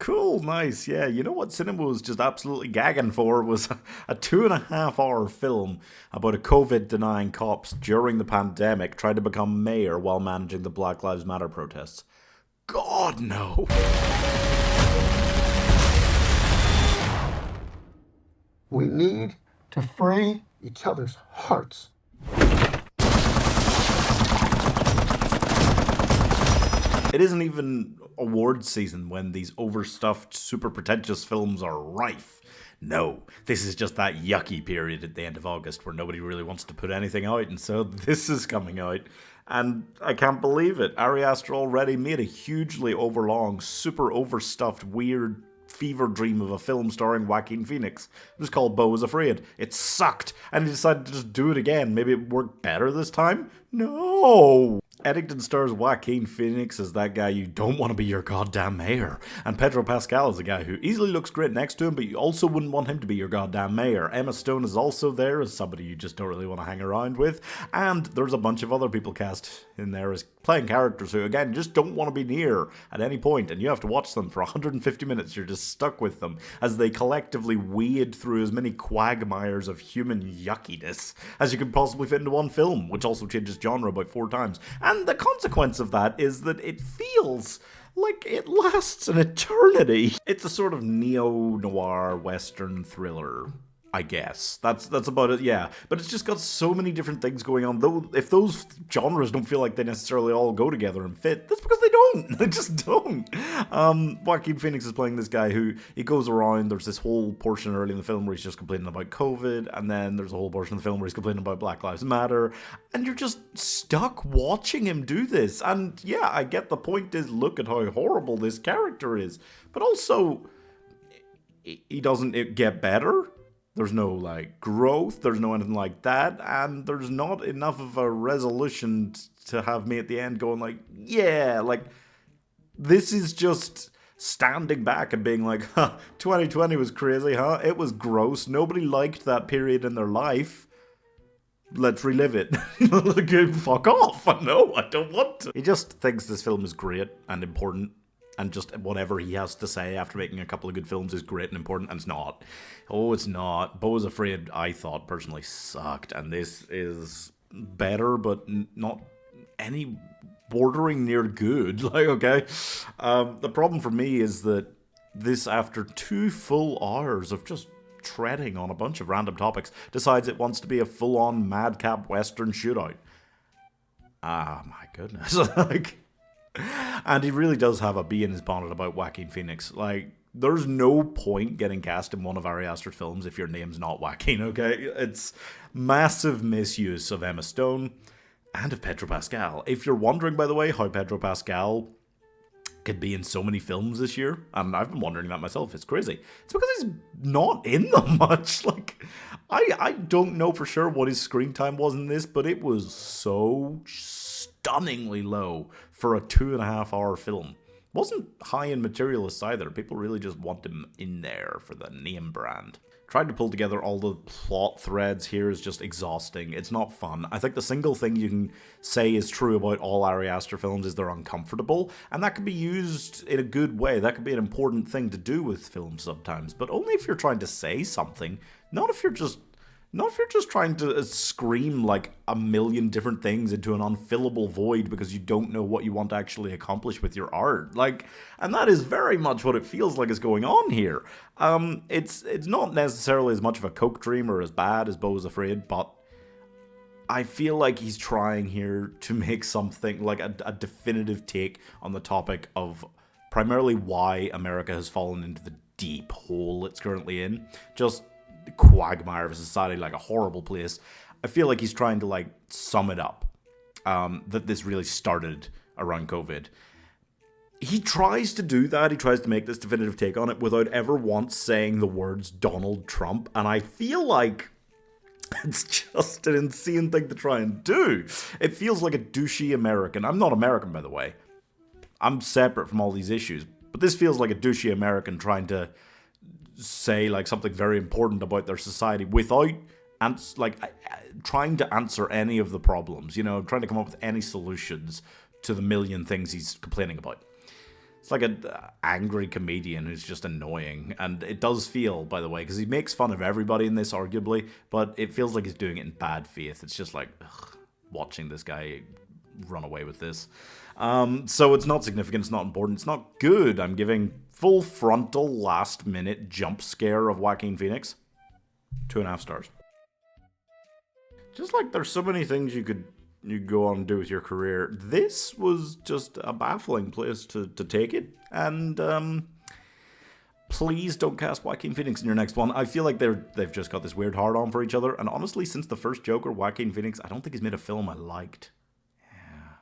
Cool, nice, yeah. You know what cinema was just absolutely gagging for was a 2.5 hour film about a COVID-denying cops during the pandemic trying to become mayor while managing the Black Lives Matter protests. God, no. We need to free each other's hearts. It isn't even awards season when these overstuffed, super pretentious films are rife. No, this is just that yucky period at the end of August where nobody really wants to put anything out, and so this is coming out. And I can't believe it. Ari Aster already made a hugely overlong, super overstuffed, weird fever dream of a film starring Joaquin Phoenix. It was called Beau Was Afraid. It sucked, and he decided to just do it again. Maybe it worked better this time? No! Eddington stars Joaquin Phoenix as that guy you don't want to be your goddamn mayor. And pedropascal is a guy who easily looks great next to him, but you also wouldn't want him to be your goddamn mayor. Emmastone is also there as somebody you just don't really want to hang around with. And there's a bunch of other people cast in there as playing characters who, again, just don't want to be near at any point, and you have to watch them for 150 minutes. You're just stuck with them as they collectively wade through as many quagmires of human yuckiness as you could possibly fit into one film, which also changes genre about 4 times. And the consequence of that is that it feels like it lasts an eternity. It's a sort of neo-noir western thriller, I guess. That's about it, yeah. But it's just got so many different things going on. Though if those genres don't feel like they necessarily all go together and fit, that's because they don't. They just don't. Joaquin Phoenix is playing this guy who, he goes around, there's this whole portion early in the film where he's just complaining about COVID, and then there's a whole portion of the film where he's complaining about Black Lives Matter, and you're just stuck watching him do this. And yeah, I get the point is, look at how horrible this character is. But also, he doesn't get better. There's no, like, growth, there's no anything like that, and there's not enough of a resolution to have me at the end going like, yeah, like, this is just standing back and being like, 2020 was crazy, huh? It was gross, nobody liked that period in their life. Let's relive it. Fuck off. No, I don't want to. He just thinks this film is great and important, and just whatever he has to say after making a couple of good films is great and important, and it's not. Oh, it's not. Beau Was Afraid, I thought, personally sucked, and this is better, but not any bordering near good. Like, okay. The problem for me is that this, after 2 full hours of just treading on a bunch of random topics, decides it wants to be a full-on madcap western shootout. Ah, my goodness. Like... And he really does have a bee in his bonnet about Joaquin Phoenix. Like, there's no point getting cast in one of Ari Aster's films if your name's not Joaquin, okay? It's massive misuse of Emmastone and of pedropascal. If you're wondering, by the way, how pedropascal could be in so many films this year, and I've been wondering that myself, it's crazy. It's because he's not in them much. Like, I don't know for sure what his screen time was in this, but it was so stunningly low for a 2.5 hour film. Wasn't high in materialists either. People really just want him in there for the name brand. Trying to pull together all the plot threads here is just exhausting. It's not fun. I think the single thing you can say is true about all Ari Aster films is they're uncomfortable, and that can be used in a good way. That could be an important thing to do with films sometimes, but only if you're trying to say something, not if you're just trying to scream like a million different things into an unfillable void because you don't know what you want to actually accomplish with your art. Like, and that is very much what it feels like is going on here. It's not necessarily as much of a coke dream or as bad as Beau Was Afraid, but I feel like he's trying here to make something like a definitive take on the topic of primarily why America has fallen into the deep hole it's currently in. Just quagmire of a society, like a horrible place. I feel like he's trying to like sum it up, that this really started around COVID. He tries to do that, he tries to make this definitive take on it without ever once saying the words Donald Trump, and I feel like it's just an insane thing to try and do. It feels like a douchey American. I'm not American, by the way. I'm separate from all these issues, but this feels like a douchey American trying to say like something very important about their society without trying to answer any of the problems, you know, trying to come up with any solutions to the million things he's complaining about. It's like an angry comedian who's just annoying. And it does feel, by the way, because he makes fun of everybody in this, arguably, but it feels like he's doing it in bad faith. It's just like, ugh, watching this guy run away with this. So it's not significant, it's not important, it's not good. I'm giving full frontal last-minute jump scare of Joaquin Phoenix 2.5 stars. Just like there's so many things you go on and do with your career, this was just a baffling place to take it. And please don't cast Joaquin Phoenix in your next one. I feel like they've just got this weird hard-on for each other. And honestly, since the first Joker, Joaquin Phoenix, I don't think he's made a film I liked.